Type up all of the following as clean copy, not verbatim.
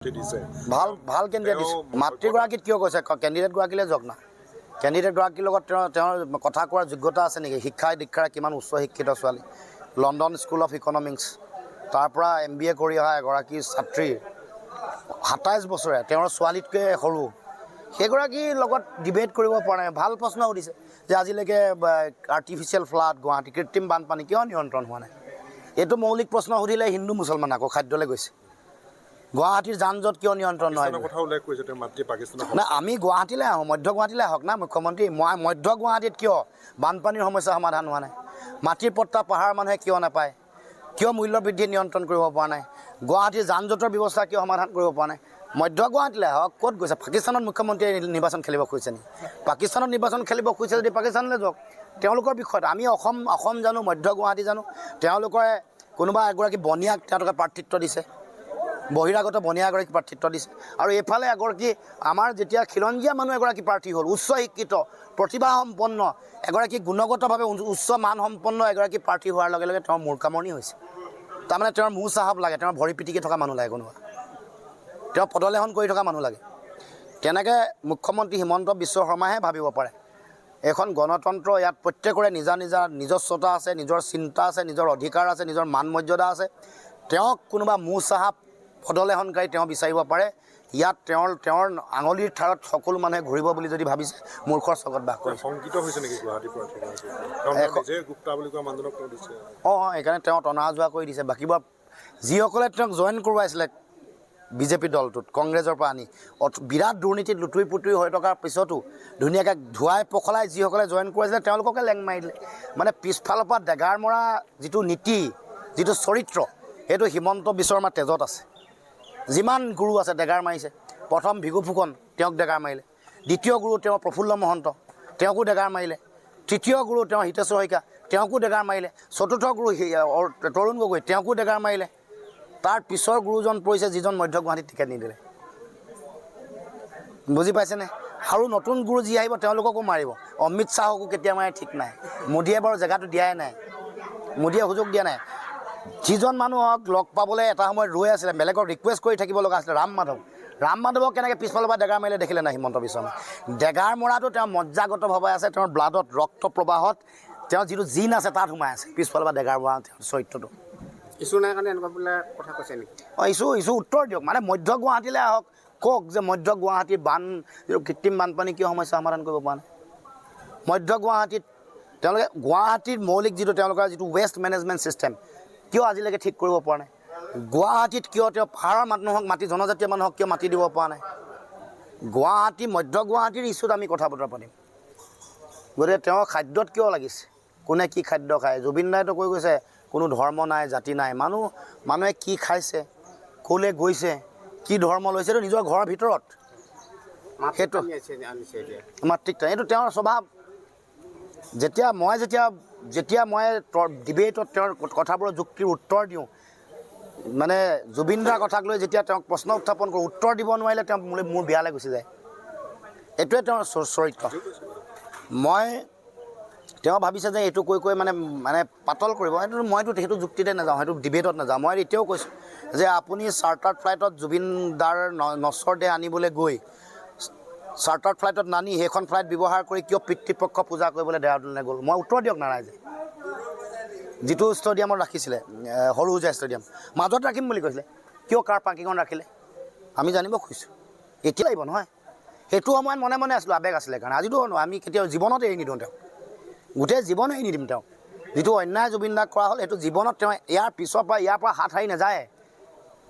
ভাল ভাল কেণ্ডিডেট দিছে মাতৃগৰাকীত কিয় কৈছে কেণ্ডিডেটগৰাকীলৈ যাওক না কেণ্ডিডেটগৰাকীৰ লগত তেওঁৰ কথা কোৱাৰ যোগ্যতা আছে নেকি শিক্ষা দীক্ষাৰে কিমান উচ্চ শিক্ষিত ছোৱালী লণ্ডন স্কুল অফ ইকনমিক্স তাৰ পৰা MBA কৰি অহা এগৰাকী ছাত্ৰী 27 বছৰীয়া তেওঁৰ ছোৱালীতকৈ সৰু সেইগৰাকীৰ লগত ডিবেট কৰিব পৰা নাই ভাল প্ৰশ্ন সুধিছে যে আজিলৈকে আৰ্টিফিচিয়েল ফ্লাড গুৱাহাটী কৃত্ৰিম বানপানী কিয় নিয়ন্ত্ৰণ হোৱা নাই এইটো মৌলিক প্ৰশ্ন সুধিলে হিন্দু মুছলমান আকৌ খাদ্যলৈ গৈছে গুৱাহাটীৰ যান জঁট কিয় নিয়ন্ত্ৰণ নহয় না আমি গুৱাহাটীলৈ আহোঁ মধ্য গুৱাহাটীলৈ আহক না মুখ্যমন্ত্ৰী মই মধ্য গুৱাহাটীত কিয় বানপানীৰ সমস্যা সমাধান হোৱা নাই মাটিৰ পট্টা পাহাৰ মানুহে কিয় নাপায় কিয় মূল্য বৃদ্ধি নিয়ন্ত্ৰণ কৰিব পৰা নাই গুৱাহাটীৰ যান জঁটৰ ব্যৱস্থা কিয় সমাধান কৰিব পৰা নাই মধ্য গুৱাহাটীলৈ আহক ক'ত গৈছে পাকিস্তানত মুখ্যমন্ত্ৰীয়ে নিৰ্বাচন খেলিব খুজিছে নেকি পাকিস্তানত নিৰ্বাচন খেলিব খুজিছে যদি পাকিস্তানলৈ যাওক তেওঁলোকৰ বিষয়ত আমি অসম জানো মধ্য গুৱাহাটী জানো তেওঁলোকে কোনোবা এগৰাকী বনিয়াক তেওঁলোকে প্ৰাৰ্থিত্ব দিছে বহিৰাগত বনিয়া এগৰাকী প্ৰাৰ্থিত্ব দিছে আৰু এইফালে এগৰাকী আমাৰ যেতিয়া খিলঞ্জীয়া মানুহ এগৰাকী প্ৰাৰ্থী হ'ল উচ্চ শিক্ষিত প্ৰতিভাসম্পন্ন এগৰাকী গুণগতভাৱে উচ্চ মানসম্পন্ন এগৰাকী প্ৰাৰ্থী হোৱাৰ লগে লগে তেওঁৰ মূৰ্খামৰণি হৈছে তাৰমানে তেওঁৰ মূৰ চাহাব লাগে তেওঁৰ ভৰি পিটিকি থকা মানুহ লাগে কোনোবা তেওঁ পদলেখন কৰি থকা মানুহ লাগে কেনেকৈ মুখ্যমন্ত্ৰী হিমন্ত বিশ্ব শৰ্মাহে ভাবিব পাৰে এখন গণতন্ত্ৰ ইয়াত প্ৰত্যেকৰে নিজস্বতা আছে নিজৰ চিন্তা আছে নিজৰ অধিকাৰ আছে নিজৰ মান মৰ্যাদা আছে তেওঁক কোনোবা মূৰ চাহাব পদলেখনকাৰী তেওঁ বিচাৰিব পাৰে ইয়াত তেওঁৰ আঙুলিৰ ঠাৰত সকলো মানুহে ঘূৰিব বুলি যদি ভাবিছে মূৰ্খৰ চকত বাস কৰিছে সংকিত হৈছে নেকি গুৱাহাটীৰ পৰা সেইকাৰণে তেওঁ টনা যোৱা কৰি দিছে বাকীবোৰ যিসকলে তেওঁক জইন কৰোৱাইছিলে বিজেপি দলটোত কংগ্ৰেছৰ পৰা আনি বিৰাট দুৰ্নীতিত লুটুৰি পুটুৰি হৈ থকাৰ পিছতো ধুনীয়াকৈ ধুৱাই পখলাই যিসকলে জইন কৰাইছিলে তেওঁলোককে লেং মাৰি দিলে মানে পিছফালৰ পৰা ডেগাৰ মৰা যিটো নীতি যিটো চৰিত্ৰ সেইটো হিমন্ত বিশ্ব শৰ্মাৰ তেজত আছে যিমান গুৰু আছে ডেগাৰ মাৰিছে প্ৰথম ভিগু ফুকন তেওঁক ডেগাৰ মাৰিলে দ্বিতীয় গুৰু তেওঁ প্ৰফুল্ল মহন্ত তেওঁকো ডেগাৰ মাৰিলে তৃতীয় গুৰু তেওঁ হিতেশ্বৰ শইকীয়া তেওঁকো ডেগাৰ মাৰিলে চতুৰ্থ গুৰু তৰুণ গগৈ তেওঁকো ডেগাৰ মাৰিলে তাৰ পিছৰ গুৰুজন পৰিছে যিজন মধ্য গুৱাহাটীত টিকেট নিদিলে বুজি পাইছেনে আৰু নতুন গুৰু যি আহিব তেওঁলোককো মাৰিব অমিত শ্বাহকো কেতিয়া মাৰে ঠিক নাই মোদীয়ে বাৰু জেগাটো দিয়াই নাই মোদীয়ে সুযোগ দিয়া নাই যিজন মানুহক লগ পাবলৈ এটা সময়ত ৰৈ আছিলে বেলেগক ৰিকুৱেষ্ট কৰি থাকিব লগা আছিলে ৰাম মাধৱক কেনেকৈ পিছফালৰ পৰা ডেগাৰ মাৰিলে দেখিলে নাই হিমন্ত বিশ্ব শৰ্মাই ডেগাৰ মৰাটো তেওঁ মজ্জাগতভাৱে আছে তেওঁৰ ব্লাডত ৰক্ত প্ৰবাহত তেওঁৰ যিটো জিন আছে তাত সোমাই আছে পিছফালৰ পৰা ডেগাৰ মৰা তেওঁৰ চৰিত্ৰটো ইছ্যু নাই কাৰণে এনেকুৱা বোলে কথা কৈছে নেকি ইছ্যু উত্তৰ দিয়ক মানে মধ্য গুৱাহাটীলৈ আহক কওক যে মধ্য গুৱাহাটীৰ কৃত্ৰিম বানপানী কিয় সমস্যা সমাধান কৰিব পৰা নাই মধ্য গুৱাহাটীত তেওঁলোকে গুৱাহাটীৰ মৌলিক তেওঁলোকৰ যিটো ৱেষ্ট মেনেজমেণ্ট ছিষ্টেম কিয় আজিলৈকে ঠিক কৰিব পৰা নাই গুৱাহাটীত কিয় তেওঁ পাহাৰৰ মানুহক মাটি জনজাতীয় মানুহক কিয় মাটি দিব পৰা নাই মধ্য গুৱাহাটীৰ ইছ্যুত আমি কথা বতৰা পাতিম গতিকে তেওঁ খাদ্যত কিয় লাগিছে কোনে কি খাদ্য খায় জুবিন দাইতো কৈ গৈছে কোনো ধৰ্ম নাই জাতি নাই মানুহে কি খাইছে ক'লৈ গৈছে কি ধৰ্ম লৈছে এইটো নিজৰ ঘৰৰ ভিতৰত সেইটো মাতৃত্ব এইটো তেওঁৰ স্বভাৱ যেতিয়া মই ডিবেটত তেওঁৰ কথাবোৰৰ যুক্তিৰ উত্তৰ দিওঁ মানে জুবিন দাৰ কথাক লৈ যেতিয়া তেওঁক প্ৰশ্ন উত্থাপন কৰোঁ উত্তৰ দিব নোৱাৰিলে তেওঁ মোৰ বিয়ালৈ গুচি যায় এইটোৱে তেওঁৰ চৰিত্ৰ তেওঁ ভাবিছে যে এইটো কৈ মানে পাতল কৰিব মইতো সেইটো যুক্তিতে নাযাওঁ সেইটো ডিবেটত নাযাওঁ মই এতিয়াও কৈছোঁ যে আপুনি চাৰ্টাৰ্ড ফ্লাইটত জুবিন দাৰ নশ্বৰ দেহ আনিবলৈ গৈ চাৰ্টাৰ্ড ফ্লাইটত নানি সেইখন ফ্লাইট ব্যৱহাৰ কৰি কিয় পিতৃপক্ষ পূজা কৰিবলৈ দেহৰাদুনলৈ গ'ল মই উত্তৰ দিয়ক নাৰাইজে যিটো ষ্টেডিয়ামত ৰাখিছিলে সৰু হোজাই ষ্টেডিয়াম মাজত ৰাখিম বুলি কৈছিলে কিয় কাৰ পাৰ্কিঙত ৰাখিলে আমি জানিব খুজিছোঁ এতিয়া লাগিব নহয় সেইটো সময়ত মনে আছিলোঁ আৱেগ আছিলে কাৰণে আজিতো আমি কেতিয়াও জীৱনত এৰি নিদিওঁ তেওঁক গোটেই জীৱন এৰি নিদিম তেওঁক যিটো অন্যায় জুবিন দাক কৰা হ'ল সেইটো জীৱনত তেওঁ ইয়াৰ পিছৰ পৰা ইয়াৰ পৰা হাত সাৰি নাযায়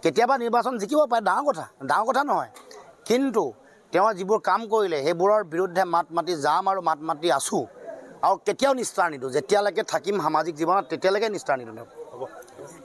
কেতিয়াবা নিৰ্বাচন জিকিব পাৰে ডাঙৰ কথা নহয় কিন্তু তেওঁ যিবোৰ কাম কৰিলে সেইবোৰৰ বিৰুদ্ধে মাত মাতি যাম আৰু মাত মাতি আছোঁ আৰু কেতিয়াও নিষ্ঠাৰ নিদিওঁ যেতিয়ালৈকে থাকিম সামাজিক জীৱনত তেতিয়ালৈকে নিষ্ঠাৰ নিদিওঁ